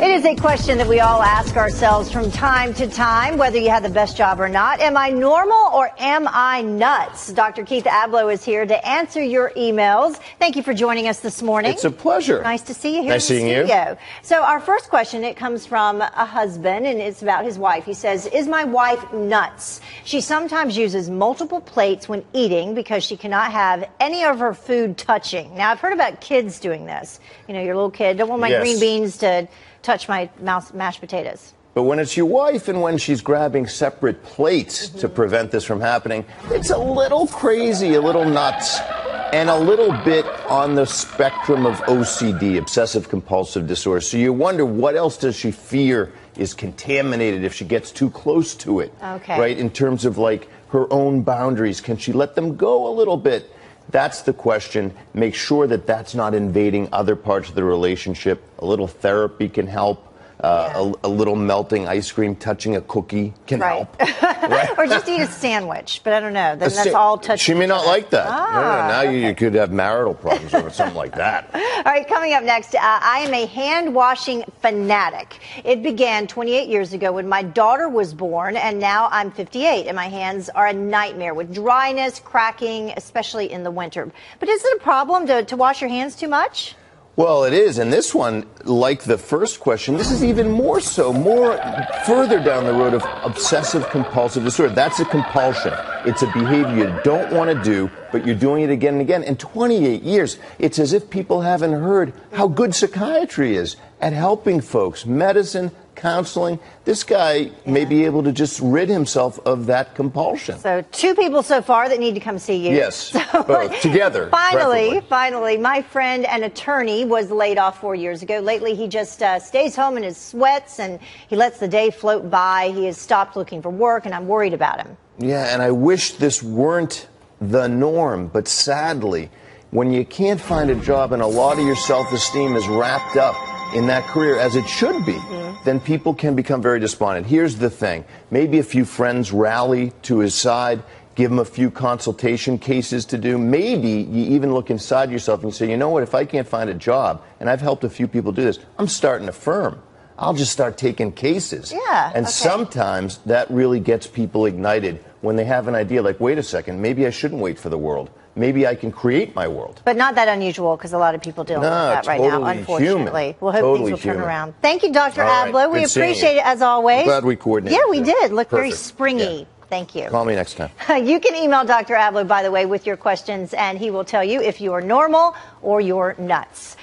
It is a question that we all ask ourselves from time to time, whether you have the best job or not. Am I normal or am I nuts? Dr. Keith Abloh is here to answer your emails. Thank you for joining us this morning. It's a pleasure. Nice to see you here nice in the seeing studio. You. So our first question, it comes from a husband, and it's about his wife. He says, is my wife nuts? She sometimes uses multiple plates when eating because she cannot have any of her food touching. Now, I've heard about kids doing this. You know, your little kid, don't want my green beans to touch my mashed potatoes. But when it's your wife and when she's grabbing separate plates to prevent this from happening, it's a little crazy, a little nuts, and a little bit on the spectrum of OCD, obsessive compulsive disorder. So you wonder, what else does she fear is contaminated if she gets too close to it? Okay. Right? In terms of like her own boundaries, can she let them go a little bit? That's the question. Make sure that that's not invading other parts of the relationship. A little therapy can help. A little melting ice cream, touching a cookie can help. Right? Or just eat a sandwich, but I don't know. Then that's all touching. She may not like that. Now okay. you could have marital problems over something like that. All right, coming up next, I am a hand-washing fanatic. It began 28 years ago when my daughter was born, and now I'm 58, and my hands are a nightmare with dryness, cracking, especially in the winter. But is it a problem to wash your hands too much? Well, it is. And this one, like the first question, this is even more so, further down the road of obsessive compulsive disorder. That's a compulsion. It's a behavior you don't want to do, but you're doing it again and again. In 28 years, it's as if people haven't heard how good psychiatry is at helping folks. Medicine, counseling. This guy may be able to just rid himself of that compulsion. So 2 people so far that need to come see you. Yes, so, both together. Finally, my friend, an attorney, was laid off 4 years ago. Lately, he just stays home in his sweats and he lets the day float by. He has stopped looking for work, and I'm worried about him. Yeah, and I wish this weren't the norm, but sadly, when you can't find a job and a lot of your self-esteem is wrapped up in that career, as it should be, then people can become very despondent. Here's the thing. Maybe a few friends rally to his side, give him a few consultation cases to do. Maybe you even look inside yourself and say, you know what, if I can't find a job, and I've helped a few people do this, I'm starting a firm. I'll just start taking cases. Yeah, and sometimes that really gets people ignited when they have an idea like, wait a second, maybe I shouldn't wait for the world. Maybe I can create my world. But not that unusual, because a lot of people deal with that right now, unfortunately. We'll hope things will turn around. Thank you, Dr. Abloh. We appreciate it, as always. I'm glad we coordinated. Yeah, we did. Look very springy. Yeah. Thank you. Call me next time. You can email Dr. Abloh, by the way, with your questions, and he will tell you if you are normal or you're nuts.